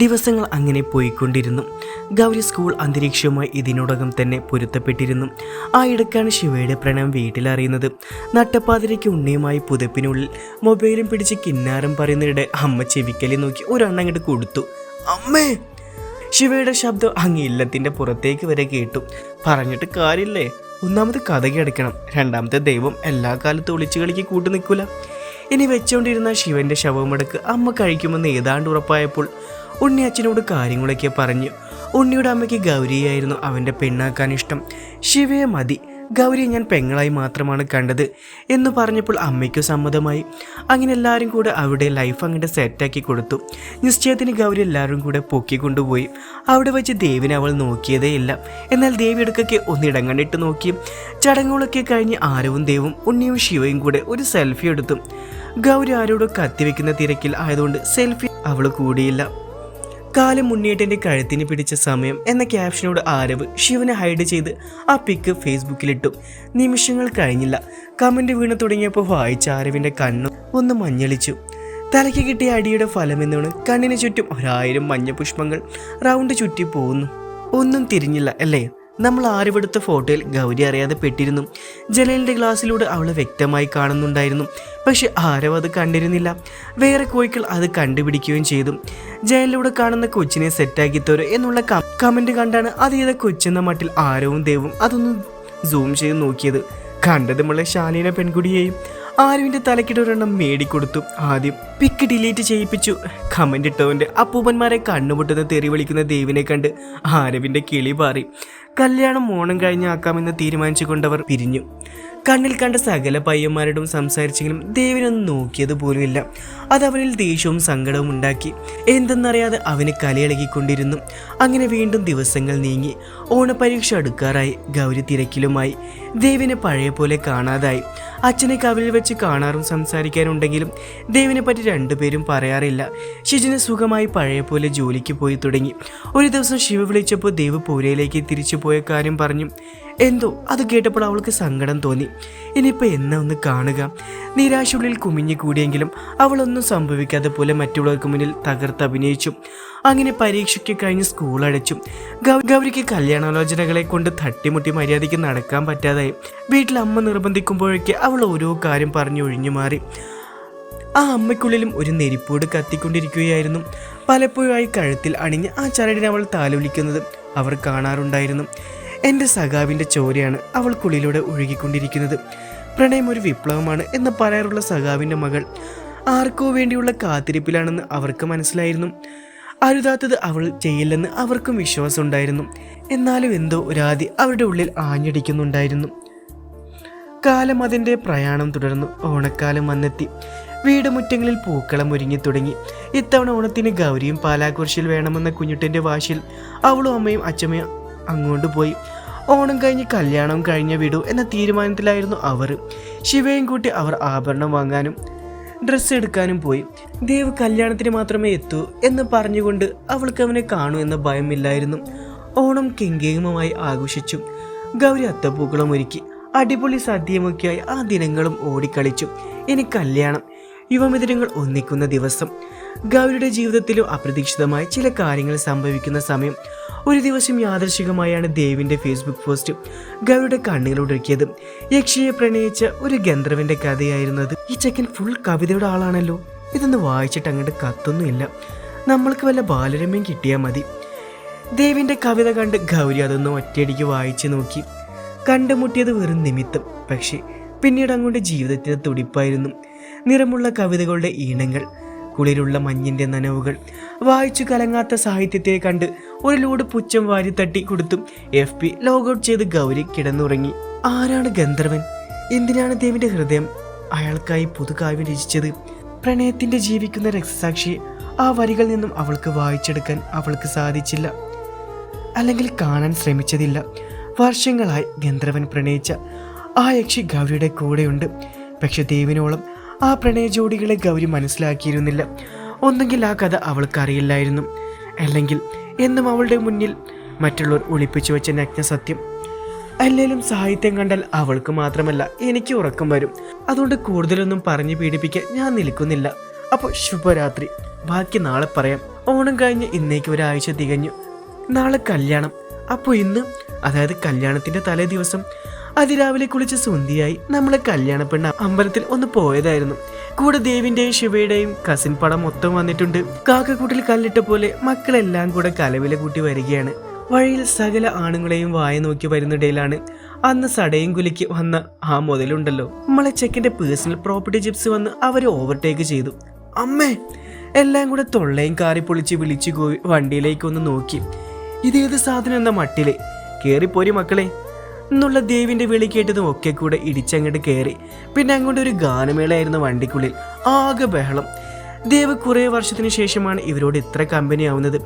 ദിവസങ്ങൾ അങ്ങനെ പോയിക്കൊണ്ടിരുന്നു. ഗൗരി സ്കൂൾ അന്തരീക്ഷവുമായി ഇതിനോടകം തന്നെ പൊരുത്തപ്പെട്ടിരുന്നു. ആ ഇടയ്ക്കാണ് ശിവയുടെ പ്രണയം വീട്ടിലറിയുന്നത്. നട്ടപ്പാതിരയ്ക്ക് ഉണ്ണിയുമായി പുതപ്പിനുള്ളിൽ മൊബൈലും പിടിച്ച് കിന്നാരം പറയുന്നതിടെ അമ്മ ചെവിക്കലി നോക്കി ഒരെണ്ണങ്ങോട്ട് കൊടുത്തു. അമ്മേ! ശിവയുടെ ശബ്ദം അങ്ങ് ഇല്ലത്തിൻ്റെ പുറത്തേക്ക് വരെ കേട്ടു. പറഞ്ഞിട്ട് കാര്യമില്ലേ, ഒന്നാമത് കഥകി അടയ്ക്കണം, രണ്ടാമത്തെ ദൈവം എല്ലാ കാലത്തും ഒളിച്ചു കളിക്ക് കൂട്ടു നിൽക്കൂല. ഇനി വെച്ചുകൊണ്ടിരുന്ന ശിവന്റെ ശവമടക്ക് അമ്മ കഴിക്കുമെന്ന് ഏതാണ്ട് ഉറപ്പായപ്പോൾ ഉണ്ണി അച്ഛനോട് കാര്യങ്ങളൊക്കെ പറഞ്ഞു. ഉണ്ണിയുടെ അമ്മയ്ക്ക് ഗൗരിയായിരുന്നു അവൻ്റെ പെണ്ണാക്കാൻ ഇഷ്ടം. ശിവയെ മതി, ഗൗരിയെ ഞാൻ പെങ്ങളായി മാത്രമാണ് കണ്ടത് എന്ന് പറഞ്ഞപ്പോൾ അമ്മയ്ക്ക് സമ്മതമായി. അങ്ങനെ എല്ലാവരും കൂടെ അവിടെ ലൈഫ് അങ്ങോട്ട് സെറ്റാക്കി കൊടുത്തു. നിശ്ചയത്തിന് ഗൗരി എല്ലാവരും കൂടെ പൊക്കിക്കൊണ്ടുപോയി. അവിടെ വെച്ച് ദേവിനെ അവൾ നോക്കിയതേ ഇല്ല. എന്നാൽ ദേവി ഇടയ്ക്കൊക്കെ ഒന്നിടം കണ്ടിട്ട് നോക്കി. ചടങ്ങുകളൊക്കെ കഴിഞ്ഞ് ആരവും ദേവും ഉണ്ണിയും ശിവയും കൂടെ ഒരു സെൽഫി എടുത്തു. ഗൗരി ആരോട് കത്തിവെക്കുന്ന തിരക്കിൽ ആയതുകൊണ്ട് സെൽഫി അവൾ കൂടിയില്ല. കാലം ഉണ്ണിയേട്ടൻ്റെ കഴുത്തിന് പിടിച്ച സമയം എന്ന ക്യാപ്ഷനോട് ആരവ് ശിവനെ ഹൈഡ് ചെയ്ത് ആ പിക്ക് ഫേസ്ബുക്കിലിട്ടു. നിമിഷങ്ങൾ കഴിഞ്ഞില്ല, കമൻറ്റ് വീണ് തുടങ്ങിയപ്പോൾ വായിച്ച ആരവിൻ്റെ കണ്ണു ഒന്ന് മഞ്ഞളിച്ചു. തലയ്ക്ക് കിട്ടിയ അടിയുടെ ഫലമെന്നാണ് കണ്ണിന് ചുറ്റും 1000 മഞ്ഞ പുഷ്പങ്ങൾ റൗണ്ട് ചുറ്റി പോകുന്നു. ഒന്നും തിരിഞ്ഞില്ല അല്ലേ? നമ്മൾ ആരവെടുത്ത ഫോട്ടോയിൽ ഗൗരി അറിയാതെ പെട്ടിരുന്നു. ജനലിൻ്റെ ഗ്ലാസ്സിലൂടെ അവളെ വ്യക്തമായി കാണുന്നുണ്ടായിരുന്നു. പക്ഷെ ആരവ് അത് കണ്ടിരുന്നില്ല. വേറെ കോഴികൾ അത് കണ്ടുപിടിക്കുകയും ചെയ്തു. ജനലിലൂടെ കാണുന്ന കൊച്ചിനെ സെറ്റാക്കിത്തോരോ എന്നുള്ള കമൻറ്റ് കണ്ടാണ് അതേത് കൊച്ചെന്ന മട്ടിൽ ആരവും ദേവും അതൊന്ന് സൂം ചെയ്ത് നോക്കിയത്. കണ്ടത് നമ്മളെ ശാലീന പെൺകുടിയെയും. ആരുവിൻ്റെ തലക്കിട്ടൊരെണ്ണം മേടിക്കൊടുത്തു. ആദ്യം പിക്ക് ഡിലീറ്റ് ചെയ്യിപ്പിച്ചു. കമൻ്റ് ഇട്ടവൻ്റെ അപ്പൂപ്പന്മാരെ കണ്ണുമുട്ടുന്ന തെറി വിളിക്കുന്ന ദേവിനെ കണ്ട് ആരവിൻ്റെ കിളി പാറി. കല്യാണം ഓണം കഴിഞ്ഞാക്കാമെന്ന് തീരുമാനിച്ചു കൊണ്ടവർ പിരിഞ്ഞു. കണ്ണിൽ കണ്ട സകല പയ്യന്മാരോടും സംസാരിച്ചെങ്കിലും ദേവിനൊന്നും നോക്കിയത് പോലുമില്ല. അതവനിൽ ദേഷ്യവും സങ്കടവും ഉണ്ടാക്കി. എന്തെന്നറിയാതെ അവന് കലയിളകിക്കൊണ്ടിരുന്നു. അങ്ങനെ വീണ്ടും ദിവസങ്ങൾ നീങ്ങി. ഓണപരീക്ഷ അടുക്കാറായി. ഗൗരി തിരക്കിലുമായി. ദേവിനെ പഴയ പോലെ കാണാതായി. അച്ഛനെ കവലിൽ വെച്ച് കാണാറും സംസാരിക്കാനുണ്ടെങ്കിലും ദേവിനെ പറ്റി രണ്ടുപേരും പറയാറില്ല. ഷിജിന് സുഖമായി പഴയ പോലെ ജോലിക്ക് പോയി തുടങ്ങി. ഒരു ദിവസം ശിവ വിളിച്ചപ്പോൾ ദേവ് പൂരയിലേക്ക് തിരിച്ചു പോയ കാര്യം പറഞ്ഞു. എന്തോ അത് കേട്ടപ്പോൾ അവൾക്ക് സങ്കടം തോന്നി. ഇനിയിപ്പോൾ എന്നാ ഒന്ന് കാണുക. നിരാശുള്ളിൽ കുമിഞ്ഞു കൂടിയെങ്കിലും അവളൊന്നും സംഭവിക്കാതെ പോലെ മറ്റുള്ളവർക്ക് മുന്നിൽ തകർത്തഭിനയിച്ചു. അങ്ങനെ പരീക്ഷയ്ക്ക് കഴിഞ്ഞ് സ്കൂൾ അടച്ചു. ഗൗരിക്ക് കല്യാണാലോചനകളെ കൊണ്ട് തട്ടിമുട്ടി മര്യാദയ്ക്ക് നടക്കാൻ പറ്റാതായി. വീട്ടിൽ അമ്മ നിർബന്ധിക്കുമ്പോഴേക്ക് അവൾ ഓരോ കാര്യം പറഞ്ഞു ഒഴിഞ്ഞു മാറി. ആ അമ്മയ്ക്കുള്ളിലും ഒരു നെരിപ്പോട് കത്തിക്കൊണ്ടിരിക്കുകയായിരുന്നു. പലപ്പോഴായി കഴുത്തിൽ അണിഞ്ഞ് ആ ചരടിനെ അവൾ താലോലിക്കുന്നത് അവർ കാണാറുണ്ടായിരുന്നു. എൻ്റെ സഖാവിൻ്റെ ചോരയാണ് അവൾക്കുള്ളിലൂടെ ഒഴുകിക്കൊണ്ടിരിക്കുന്നത്. പ്രണയം ഒരു വിപ്ലവമാണ് എന്ന് പറയാറുള്ള സഖാവിൻ്റെ മകൾ ആർക്കോ വേണ്ടിയുള്ള കാത്തിരിപ്പിലാണെന്ന് അവർക്ക് മനസ്സിലായിരുന്നു. അരുതാത്തത് അവൾ ചെയ്യില്ലെന്ന് അവർക്കും വിശ്വാസമുണ്ടായിരുന്നു. എന്നാലും എന്തോ ഒരാദി അവരുടെ ഉള്ളിൽ ആഞ്ഞടിക്കുന്നുണ്ടായിരുന്നു. കാലം അതിൻ്റെ പ്രയാണം തുടർന്നു. ഓണക്കാലം വന്നെത്തി. വീട് മുറ്റങ്ങളിൽ പൂക്കളം ഒരുങ്ങി തുടങ്ങി. ഇത്തവണ ഓണത്തിന് ഗൗരിയും പാലാക്കുറിശിൽ വേണമെന്ന കുഞ്ഞുട്ടൻ്റെ വാശിയിൽ അവളും അമ്മയും അച്ഛമ്മയും അങ്ങോട്ട് പോയി. ഓണം കഴിഞ്ഞ് കല്യാണം കഴിഞ്ഞ വിടൂ എന്ന തീരുമാനത്തിലായിരുന്നു അവർ. ശിവയും കൂട്ടി അവർ ആഭരണം വാങ്ങാനും ഡ്രസ്സ് എടുക്കാനും പോയി. ദേവ് കല്യാണത്തിന് മാത്രമേ എത്തൂ എന്ന് പറഞ്ഞുകൊണ്ട് അവൾക്ക് അവനെ കാണൂ എന്ന ഭയമില്ലായിരുന്നു. ഓണം കെങ്കേമമായി ആഘോഷിച്ചു. ഗൗരി അത്തപ്പൂക്കളം ഒരുക്കി. അടിപൊളി സദ്യമൊക്കെയായി ആ ദിനങ്ങളും ഓടിക്കളിച്ചു. ഇനി കല്യാണം. യുവമിഥുനങ്ങൾ ഒന്നിക്കുന്ന ദിവസം. ഗൗരിയുടെ ജീവിതത്തിലും അപ്രതീക്ഷിതമായി ചില കാര്യങ്ങൾ സംഭവിക്കുന്ന സമയം. ഒരു ദിവസം യാദൃശികമായാണ് ദേവിൻ്റെ ഫേസ്ബുക്ക് പോസ്റ്റ് ഗൗരിയുടെ കണ്ണുകളൊടുക്കിയത്. യക്ഷിയെ പ്രണയിച്ച ഒരു ഗന്ധർവന്റെ കഥയായിരുന്നത്. ഈ ചെക്കൻ ഫുൾ കവിതയുടെ ആളാണല്ലോ. ഇതൊന്ന് വായിച്ചിട്ട് അങ്ങോട്ട് കത്തൊന്നുമില്ല. നമ്മൾക്ക് വല്ല ബാലരമ്യം കിട്ടിയാൽ മതി. ദേവിൻ്റെ കവിത കണ്ട് ഗൗരി അതൊന്ന് ഒറ്റയടിക്ക് വായിച്ചു നോക്കി. കണ്ടുമുട്ടിയത് വെറും നിമിത്തം. പക്ഷേ പിന്നീട് അങ്ങോട്ട് ജീവിതത്തിന് തുടിപ്പായിരുന്നു. നിറമുള്ള കവിതകളുടെ ഈണങ്ങൾ, കുളിരുള്ള മഞ്ഞിൻ്റെ നനവുകൾ, വായിച്ചു കലങ്ങാത്ത സാഹിത്യത്തെ കണ്ട് ഒരു ലോഡ് പുച്ഛം വാരിത്തട്ടി കൊടുത്തും FB ലോഗൗട്ട് ചെയ്ത് ഗൗരി കിടന്നുറങ്ങി. ആരാണ് ഗന്ധർവൻ? എന്തിനാണ് ദേവിൻ്റെ ഹൃദയം അയാൾക്കായി പുതുകാവ്യം രചിച്ചത്? പ്രണയത്തിൻ്റെ ജീവിക്കുന്ന രക്തസാക്ഷിയെ ആ വരികളിൽ നിന്നും അവൾക്ക് വായിച്ചെടുക്കാൻ അവൾക്ക് സാധിച്ചില്ല, അല്ലെങ്കിൽ കാണാൻ ശ്രമിച്ചതില്ല. വർഷങ്ങളായി ഗന്ധർവൻ പ്രണയിച്ച ആ യക്ഷി ഗൗരിയുടെ കൂടെയുണ്ട്. പക്ഷെ ദേവിനോളം ആ പ്രണയ ജോഡികളെ ഗൗരി മനസ്സിലാക്കിയിരുന്നില്ല. ഒന്നെങ്കിൽ ആ കഥ അവൾക്കറിയില്ലായിരുന്നു, അല്ലെങ്കിൽ എന്നും അവളുടെ മുന്നിൽ മറ്റുള്ളവർ ഒളിപ്പിച്ചു വെച്ച നഗ്നസത്യം. അല്ലേലും സാഹിത്യം കണ്ടാൽ അവൾക്ക് മാത്രമല്ല എനിക്ക് ഉറക്കം വരും. അതുകൊണ്ട് കൂടുതലൊന്നും പറഞ്ഞു പീഡിപ്പിക്കാൻ ഞാൻ നിൽക്കുന്നില്ല. അപ്പോൾ ശുഭരാത്രി. ബാക്കി നാളെ പറയാം. ഓണം കഴിഞ്ഞ് ഇന്നേക്ക് ഒരാഴ്ച തികഞ്ഞു. നാളെ കല്യാണം. അപ്പോൾ ഇന്ന്, അതായത് കല്യാണത്തിന്റെ തലേ ദിവസം അതിരാവിലെ കുളിച്ച് സുന്ദിയായി നമ്മളെ കല്യാണ പെണ്ണ അമ്പലത്തിൽ ഒന്ന് പോയതായിരുന്നു. കൂടെ ദേവിന്റെയും ശിവയുടെയും കസിൻ പടം മൊത്തം വന്നിട്ടുണ്ട്. കാക്കക്കൂട്ടിൽ കല്ലിട്ട പോലെ മക്കളെല്ലാം കൂടെ കലവില കൂട്ടി വരികയാണ്. വഴിയിൽ സകല ആണുങ്ങളെയും വായ നോക്കി വരുന്നിടയിലാണ് അന്ന് സടയും കുലിക്ക് വന്ന ആ മുതലുണ്ടല്ലോ, നമ്മളെ ചെക്കിന്റെ പേഴ്സണൽ പ്രോപ്പർട്ടി ജിപ്സ് വന്ന് അവരെ ഓവർടേക്ക് ചെയ്തു. അമ്മേ! എല്ലാം കൂടെ തൊള്ളയും കാറി പൊളിച്ച് വിളിച്ചു പോയി വണ്ടിയിലേക്കൊന്ന് നോക്കി. ഇതേത് സാധനം എന്ന മട്ടില് കേറിപ്പോരി മക്കളെ എന്നുള്ള ദേവിന്റെ വിളി കേട്ടതും ഒക്കെ കൂടെ ഇടിച്ചങ്ങോട്ട് കയറി. പിന്നെ അങ്ങോട്ട് ഒരു ഗാനമേളയായിരുന്നു വണ്ടിക്കുള്ളിൽ. ആകെ ബഹളം. ദേവ് കുറേ വർഷത്തിന് ശേഷമാണ് ഇവരോട് ഇത്ര കമ്പനി ആവുന്നത്.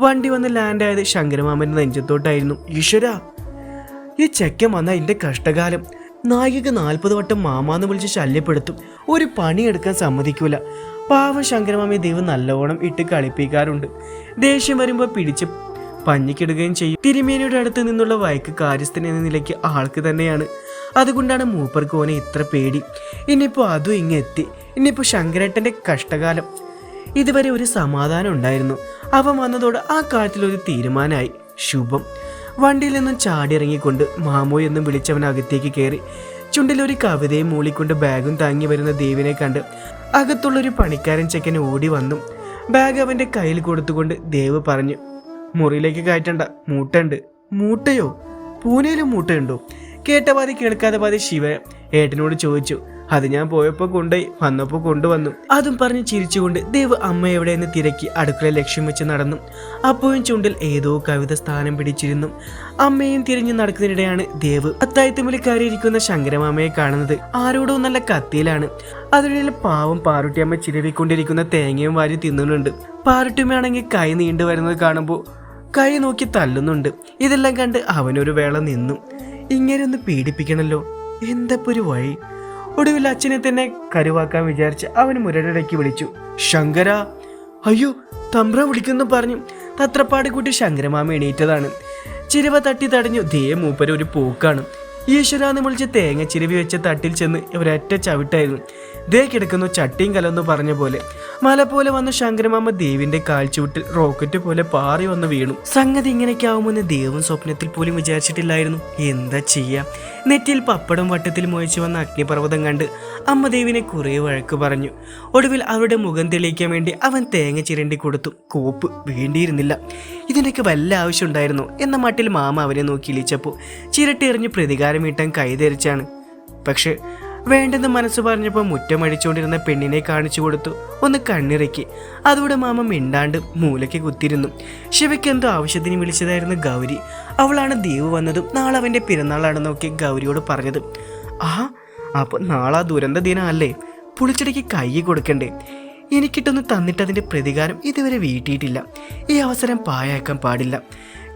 വണ്ടി വന്ന് ലാൻഡായത് ശങ്കരമാമന്റെ നെഞ്ചത്തോട്ടായിരുന്നു. ഈശ്വരാ, ഈ ചെക്കൻ വന്ന എന്റെ കഷ്ടകാലം. നായികക്ക് 40 വട്ടം മാമാന്ന് വിളിച്ച് ശല്യപ്പെടുത്തും, ഒരു പണിയെടുക്കാൻ സമ്മതിക്കൂല. പാവം ശങ്കരമാമയെ ദേവ് നല്ലോണം ഇട്ട് കളിപ്പിക്കാറുണ്ട്. ദേഷ്യം വരുമ്പോൾ പിടിച്ച് പഞ്ഞിക്കിടുകയും ചെയ്യും. തിരുമേനിയുടെ അടുത്ത് നിന്നുള്ള വയക്ക് കാര്യസ്ഥൻ എന്ന നിലയ്ക്ക് ആൾക്ക് തന്നെയാണ്. അതുകൊണ്ടാണ് മൂപ്പർക്ക് ഓനെ ഇത്ര പേടി. ഇനിയിപ്പോൾ അതും ഇങ്ങെത്തി. ഇനിയിപ്പോൾ ശങ്കരേട്ടന്റെ കഷ്ടകാലം. ഇതുവരെ ഒരു സമാധാനം ഉണ്ടായിരുന്നു. അവൻ വന്നതോടെ ആ കാര്യത്തിൽ ഒരു തീരുമാനമായി. ശുഭം. വണ്ടിയിൽ നിന്നും ചാടിയിറങ്ങിക്കൊണ്ട് മാമോ എന്നും വിളിച്ചവൻ അകത്തേക്ക് കയറി. ചുണ്ടിലൊരു കവിതയും മൂളിക്കൊണ്ട് ബാഗും താങ്ങി വരുന്ന ദേവിനെ കണ്ട് അകത്തുള്ളൊരു പണിക്കാരൻ ചെക്കൻ ഓടി വന്നു. ബാഗ് അവന്റെ കയ്യിൽ കൊടുത്തുകൊണ്ട് ദേവ് പറഞ്ഞു, മുറിയിലേക്ക് കയറ്റണ്ട, മൂട്ടുണ്ട്. മൂട്ടയോ? പൂനെയിലും മൂട്ടയുണ്ടോ? കേട്ട പാതി കേൾക്കാതെ പാതി ശിവ ഏട്ടനോട് ചോദിച്ചു. അത് ഞാൻ പോയപ്പോ കൊണ്ടുപോയി, വന്നപ്പോ കൊണ്ടുവന്നു. അതും പറഞ്ഞ് ചിരിച്ചുകൊണ്ട് ദേവ് അമ്മ എവിടെയെന്ന് തിരക്കി അടുക്കള ലക്ഷ്യം വെച്ച് നടന്നു. അപ്പോഴും ചുണ്ടിൽ ഏതോ കവിത സ്ഥാനം പിടിച്ചിരുന്നു. അമ്മയും തിരിഞ്ഞു നടക്കുന്നതിനിടെയാണ് ദേവ് അത്തായത്തുമ്പിൽ കയറിയിരിക്കുന്ന ശങ്കരമാമയെ കാണുന്നത്. ആരോടോ നല്ല കത്തിയിലാണ്. അതിനിടയിൽ പാവം പാറുട്ടിയമ്മ ചിരവിക്കൊണ്ടിരിക്കുന്ന തേങ്ങയും വാരി തിന്നുന്നുണ്ട്. പാറുട്ടിയമ്മയാണെങ്കിൽ കൈ നീണ്ടു വരുന്നത് കാണുമ്പോൾ കൈ നോക്കി തല്ലുന്നുണ്ട്. ഇതെല്ലാം കണ്ട് അവനൊരു വേള നിന്നു. ഇങ്ങനെ ഒന്ന് പീഡിപ്പിക്കണല്ലോ, എന്തപ്പോ ഒരു വഴി. ഒടുവിൽ അച്ഛനെ തന്നെ കരുവാക്കാൻ വിചാരിച്ച് അവൻ മുരടിടയ്ക്ക് വിളിച്ചു, ശങ്കര. അയ്യോ, തമ്പ്ര വിളിക്കുന്നു പറഞ്ഞു തത്രപ്പാട് കൂട്ടി ശങ്കരമാമ എണീറ്റതാണ്. ചിരവ തട്ടി തടഞ്ഞു. ദേ മൂപ്പര് ഒരു പോക്കാണ്. ഈശ്വരാന്ന് വിളിച്ച് തേങ്ങ ചിരവി വെച്ച തട്ടിൽ ചെന്ന് ഒരൊറ്റ ചവിട്ടായിരുന്നു. ദേ കിടക്കുന്നു ചട്ടിയും കലമെന്ന് പറഞ്ഞ പോലെ. മല പോലെ വന്ന ശങ്കരമാമ ദേവിന്റെ കാൽച്ചുവിട്ടിൽ റോക്കറ്റ് പോലെ പാറി വന്ന് വീണു. സംഗതി ഇങ്ങനെയൊക്കെ ആവുമെന്ന് ദേവും സ്വപ്നത്തിൽ പോലും വിചാരിച്ചിട്ടില്ലായിരുന്നു. എന്താ ചെയ്യാ? നെറ്റിയിൽ പപ്പടം വട്ടത്തിൽ മോയിച്ചു വന്ന അഗ്നിപർവ്വതം കണ്ട് അമ്മ ദേവിനെ കുറേ വഴക്ക് പറഞ്ഞു. ഒടുവിൽ അവരുടെ മുഖം തെളിയിക്കാൻ വേണ്ടി അവൻ തേങ്ങ ചിരണ്ടി കൊടുത്തു. കോപ്പ് വേണ്ടിയിരുന്നില്ല, ഇതിനൊക്കെ വല്ല ആവശ്യം ഉണ്ടായിരുന്നു എന്ന മട്ടിൽ മാമ അവനെ നോക്കി ഇളിച്ചപ്പോൾ ചിരട്ടി എറിഞ്ഞ് പ്രതികാരം വീട്ടാൻ കൈതരിച്ചാണ്. പക്ഷെ വേണ്ടെന്ന് മനസ്സ് പറഞ്ഞപ്പോൾ മുറ്റമടിച്ചുകൊണ്ടിരുന്ന പെണ്ണിനെ കാണിച്ചു കൊടുത്തു. ഒന്ന് കണ്ണിറക്കി. അതോടെ മാമ മിണ്ടാണ്ട് മൂലയ്ക്ക് കുത്തിരുന്നു. ശിവയ്ക്ക് എന്തോ ആവശ്യത്തിന് വിളിച്ചതായിരുന്നു ഗൗരി. അവളാണ് ദേവ് വന്നതും നാളെ അവൻ്റെ പിറന്നാളാണെന്നൊക്കെ ഗൗരിയോട് പറഞ്ഞത്. അപ്പോൾ നാളെ ദുരന്ത ദിനം അല്ലേ? പുളിച്ചെടിക്ക് കൈ കൊടുക്കണ്ടേ? എനിക്കിട്ടൊന്ന് തന്നിട്ട് അതിൻ്റെ പ്രതികാരം ഇതുവരെ വീട്ടിയിട്ടില്ല. ഈ അവസരം പായാക്കാൻ പാടില്ല.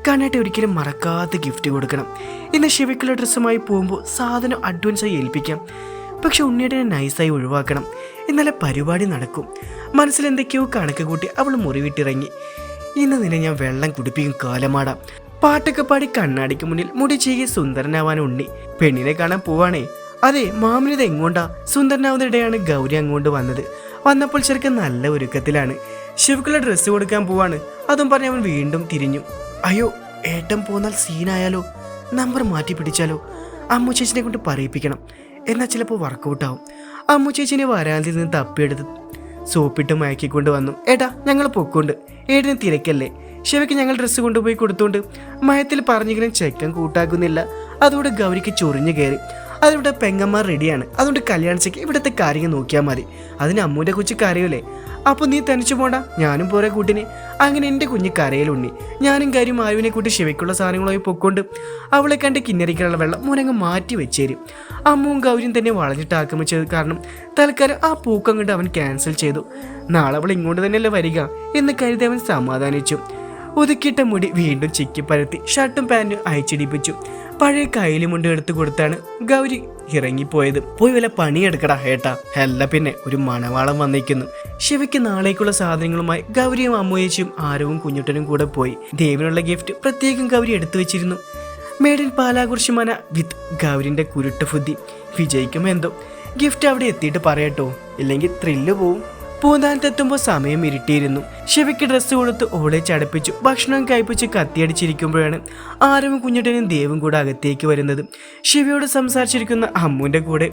കണ്ണായിട്ട് ഒരിക്കലും മറക്കാത്ത ഗിഫ്റ്റ് കൊടുക്കണം. ഇന്ന് ശിവയ്ക്കുള്ള ഡ്രസ്സുമായി പോകുമ്പോൾ സാധനം അഡ്വാൻസായി ഏൽപ്പിക്കാം. പക്ഷെ ഉണ്ണിയേട്ടനെ നൈസായി ഒഴിവാക്കണം, എന്നാലേ പരിപാടി നടക്കും. മനസ്സിലെന്തൊക്കെയോ കണക്ക് കൂട്ടി അവൾ മുറി വിട്ടിറങ്ങി. ഇന്ന് നിന്നെ ഞാൻ വെള്ളം കുടിപ്പിക്കും കാലമാടാം. പാട്ടൊക്കെ പാടി കണ്ണാടിക്ക് മുന്നിൽ മുടി ചെയ്യ സുന്ദരനാവാൻ ഉണ്ണി പെണ്ണിനെ കാണാൻ പോവാണേ. അതെ, മാമിനിത് എങ്ങോട്ടാ? സുന്ദരനാവുന്നതിടെയാണ് ഗൗരി അങ്ങോട്ട് വന്നത്. വന്നപ്പോൾ ചെറുക്കൻ നല്ല ഒരുക്കത്തിലാണ്. ശിവക്കുള്ള ഡ്രസ്സ് കൊടുക്കാൻ പോവാണ്. അതും പറഞ്ഞ് അവൻ വീണ്ടും തിരിഞ്ഞു. അയ്യോ, ഏട്ടൻ പോന്നാൽ സീനായാലോ? നമ്പർ മാറ്റി പിടിച്ചാലോ? അമ്മു ചേച്ചിനെ കൊണ്ട് പറയിപ്പിക്കണം, എന്നാൽ ചിലപ്പോൾ വർക്കൗട്ടാവും. അമ്മു ചേച്ചിനെ വരാതിൽ നിന്ന് തപ്പിയെടുത്ത് സോപ്പിട്ട് മയക്കിക്കൊണ്ട് വന്നു. ഏട്ടാ, ഞങ്ങൾ പൊക്കോണ്ട്, ഏടിന് തിരക്കല്ലേ? ശിവയ്ക്ക് ഞങ്ങൾ ഡ്രസ്സ് കൊണ്ടുപോയി കൊടുത്തോണ്ട്. മയത്തിൽ പറഞ്ഞെങ്കിലും ചെക്കൻ കൂട്ടാക്കുന്നില്ല. അതോടെ ഗൗരിക്ക് ചൊറിഞ്ഞു കയറി. അതിവിടെ പെങ്ങന്മാർ റെഡിയാണ്, അതുകൊണ്ട് കല്യാണിച്ചേക്ക് ഇവിടുത്തെ കാര്യങ്ങൾ നോക്കിയാൽ മതി. അതിന് അമ്മൂൻ്റെ കൊച്ചു കരയൂലേ? അപ്പോൾ നീ തനിച്ചു പോണ്ട, ഞാനും പോരെ കൂട്ടിന്. അങ്ങനെ എൻ്റെ കുഞ്ഞ് കരയിലുണ്ണി. ഞാനും കാര്യം ആയുവിനെ കൂട്ടി ശിവയ്ക്കുള്ള സാധനങ്ങളുമായി പൊക്കൊണ്ട് അവളെ കണ്ട് കിന്നരിക്കാനുള്ള വെള്ളം മുനങ്ങ് മാറ്റി വെച്ചേരും. അമ്മുവും ഗൗരിയും തന്നെ വളഞ്ഞിട്ട് ആക്രമിച്ചത് കാരണം തൽക്കാലം ആ പൂക്കം കണ്ട് അവൻ ക്യാൻസൽ ചെയ്തു. നാളെ അവൾ ഇങ്ങോട്ട് തന്നെയല്ലേ വരിക എന്ന് കരുതി അവൻ സമാധാനിച്ചു. ഒതുക്കിയിട്ട മുടി വീണ്ടും ചിക്കി പരത്തി ഷർട്ടും പാൻറ്റും അയച്ചിടിപ്പിച്ചു. പഴയ കയ്യിലുമുണ്ട് എടുത്തു കൊടുത്താണ് ഗൗരി ഇറങ്ങിപ്പോയത്. പോയി വല്ല പണിയെടുക്കടാ ഏട്ടാ, അല്ല പിന്നെ ഒരു മണവാളം വന്നിരിക്കുന്നു. ശിവയ്ക്ക് നാളേക്കുള്ള സാധനങ്ങളുമായി ഗൗരിയും അമ്മയേച്ചിയും ആരവും കുഞ്ഞുട്ടനും കൂടെ പോയി. ദേവിനുള്ള ഗിഫ്റ്റ് പ്രത്യേകം ഗൗരി എടുത്തു വെച്ചിരുന്നു. മേഡിൻ പാലാകുറിശി മന വിത്ത് ഗൗരിന്റെ കുരുട്ട് ബുദ്ധി. വിജയിക്കും എന്തോ. ഗിഫ്റ്റ് അവിടെ എത്തിയിട്ട് പറയട്ടോ, ഇല്ലെങ്കിൽ ത്രില്ല് പോവും. പൂന്താനത്തെത്തുമ്പോൾ സമയം ഇരുട്ടിയിരുന്നു. ശിവയ്ക്ക് ഡ്രസ്സ് കൊടുത്ത് ഓളെ ചടപ്പിച്ചു ഭക്ഷണം കഴിപ്പിച്ച് കത്തിയടിച്ചിരിക്കുമ്പോഴാണ് ആരവും കുഞ്ഞുട്ടനും ദേവും കൂടെ അകത്തേക്ക് വരുന്നത്. ശിവയോട് സംസാരിച്ചിരിക്കുന്ന അമ്മുവിന്റെ കൂടെ.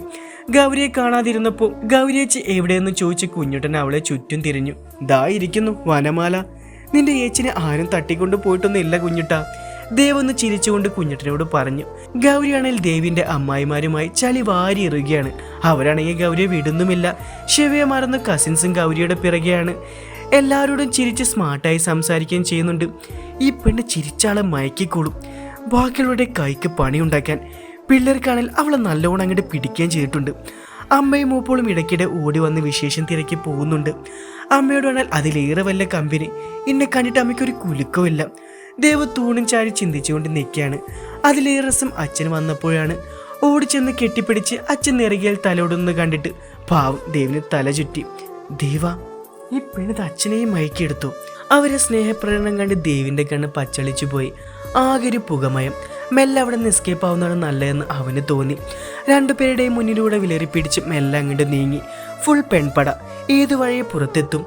ഗൗരിയെ കാണാതിരുന്നപ്പോൾ ഗൗരിയേച്ചി എവിടെയെന്ന് ചോദിച്ച് കുഞ്ഞുട്ടൻ അവളെ ചുറ്റും തിരിഞ്ഞു. ദാ ഇരിക്കുന്നു വനമാല. നിന്റെ ഏച്ചിനെ ആരും തട്ടിക്കൊണ്ട് പോയിട്ടൊന്നും ഇല്ല കുഞ്ഞുട്ടാ. ദേവൊന്ന് ചിരിച്ചുകൊണ്ട് കുഞ്ഞുട്ടനോട് പറഞ്ഞു. ഗൗരിയാണെങ്കിൽ ദേവിന്റെ അമ്മായിമാരുമായി ചളി വാരി എറിയുകയാണ്. അവരാണെങ്കിൽ ഗൗരിയെ വിടുന്നുമില്ല. ശിവയെ മറന്ന കസിൻസും ഗൗരിയുടെ പിറകെയാണ്. എല്ലാവരോടും ചിരിച്ച് സ്മാർട്ടായി സംസാരിക്കുകയും ചെയ്യുന്നുണ്ട്. ഈ പെണ്ണ് ചിരിച്ചാളെ മയക്കിക്കോളും. ബാക്കിയുള്ളവരുടെ കൈക്ക് പണിയുണ്ടാക്കാൻ. പിള്ളേർക്കാണെങ്കിൽ അവളെ നല്ലോണം അങ്ങോട്ട് പിടിക്കുകയും ചെയ്തിട്ടുണ്ട്. അമ്മയും മൂപ്പോളും ഇടയ്ക്കിടെ ഓടി വന്ന് വിശേഷം തിരക്കി പോകുന്നുണ്ട്. അമ്മയോടാണെങ്കിൽ അതിലേറെ വല്ല കമ്പനി. എന്നെ കണ്ടിട്ട് അമ്മയ്ക്കൊരു കുലുക്കമില്ല. ദേവ് തൂണും ചാരി ചിന്തിച്ചുകൊണ്ട് നിൽക്കുകയാണ്. അതിലേറെ രസം അച്ഛൻ വന്നപ്പോഴാണ്. ഓടിച്ചെന്ന് കെട്ടിപ്പിടിച്ച് അച്ഛൻ നിറകിയാൽ തലോടുന്നത് കണ്ടിട്ട് പാവം ദേവിന് തല ചുറ്റി. ദേവ, ഈ പെണ്ണത് അച്ഛനെയും മയക്കിയെടുത്തു. അവരെ സ്നേഹപ്രകടനം കണ്ട് ദേവിന്റെ കണ്ണ് പച്ചളിച്ചു പോയി. ആകെ ഒരു പുകമയം. മെല്ലെ അവിടെ നിന്ന് എസ്കേപ്പ് ആവുന്നതാണ് നല്ലതെന്ന് അവന് തോന്നി. രണ്ടുപേരുടെയും മുന്നിലൂടെ വിലറിപ്പിടിച്ച് മെല്ലെ അങ്ങോട്ട് നീങ്ങി. ഫുൾ പെൺപട. ഏതു വഴിയെ പുറത്തെത്തും?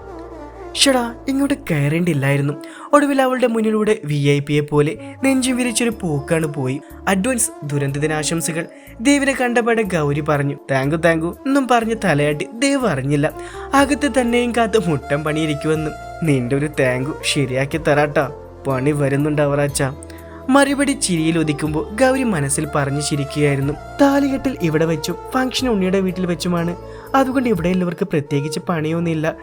ഷടാ, ഇങ്ങോട്ട് കയറേണ്ടില്ലായിരുന്നു. ഒടുവിൽ അവളുടെ മുന്നിലൂടെ VIP പോലെ നെഞ്ചും വിരിച്ചൊരു പോക്കാണ് പോയി. അഡ്വാൻസ് ദുരന്തദിനാശംസകൾ. ദേവിനെ കണ്ടപാടെ ഗൗരി പറഞ്ഞു. താങ്കു എന്നും പറഞ്ഞ് തലയാട്ടി. ദേവ് അറിഞ്ഞില്ല അകത്ത് തന്നെയും കാത്ത് മുട്ടം പണിയിരിക്കുമെന്നും. നിന്റെ ഒരു താങ്കു ശരിയാക്കി തരാട്ടാ, പണി വരുന്നുണ്ട് അവറാച്ച. മറുപടി ചിരിയിൽ ഒതുക്കുമ്പോൾ ഗൗരി മനസ്സിൽ പറഞ്ഞു ചിരിക്കുകയായിരുന്നു. താലികെട്ടിൽ ഇവിടെ വെച്ചും ഫംഗ്ഷൻ ഉണ്ണിയുടെ വീട്ടിൽ വെച്ചുമാണ്. അതുകൊണ്ട് ഇവിടെയുള്ളവർക്ക് പ്രത്യേകിച്ച് പണിയൊന്നുമില്ല.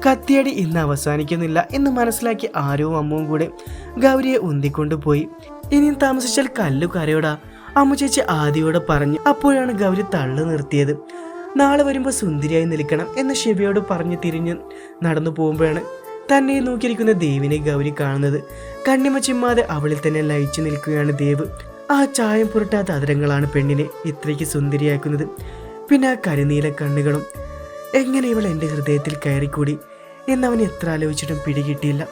കത്തിയടി ഇന്ന് അവസാനിക്കുന്നില്ല എന്ന് മനസ്സിലാക്കി ആരവും അമ്മവും കൂടെ ഗൗരിയെ ഉന്തിക്കൊണ്ടുപോയി. ഇനിയും താമസിച്ചാൽ കല്ലു കരയോടാ, അമ്മു ചേച്ചി ആദിയോടെ പറഞ്ഞു. അപ്പോഴാണ് ഗൗരി തള്ളു നിർത്തിയത്. നാളെ വരുമ്പോൾ സുന്ദരിയായി നിൽക്കണം എന്ന് ശിവയോട് പറഞ്ഞു തിരിഞ്ഞ് നടന്നു പോകുമ്പോഴാണ് തന്നെ നോക്കിയിരിക്കുന്ന ദേവിനെ ഗൗരി കാണുന്നത്. കണ്ണിമ ചിമ്മാതെ അവളിൽ തന്നെ ലയിച്ചു നിൽക്കുകയാണ് ദേവ്. ആ ചായം പുരട്ടാത്ത അതിരങ്ങളാണ് പെണ്ണിനെ ഇത്രയ്ക്ക് സുന്ദരിയാക്കുന്നത്. പിന്നെ ആ കരിനീല കണ്ണുകളും. എങ്ങനെ ഇവൾ എൻ്റെ ഹൃദയത്തിൽ കയറിക്കൂടി എന്നവൻ എത്ര ആലോചിച്ചിട്ടും പിടികിട്ടിയില്ല.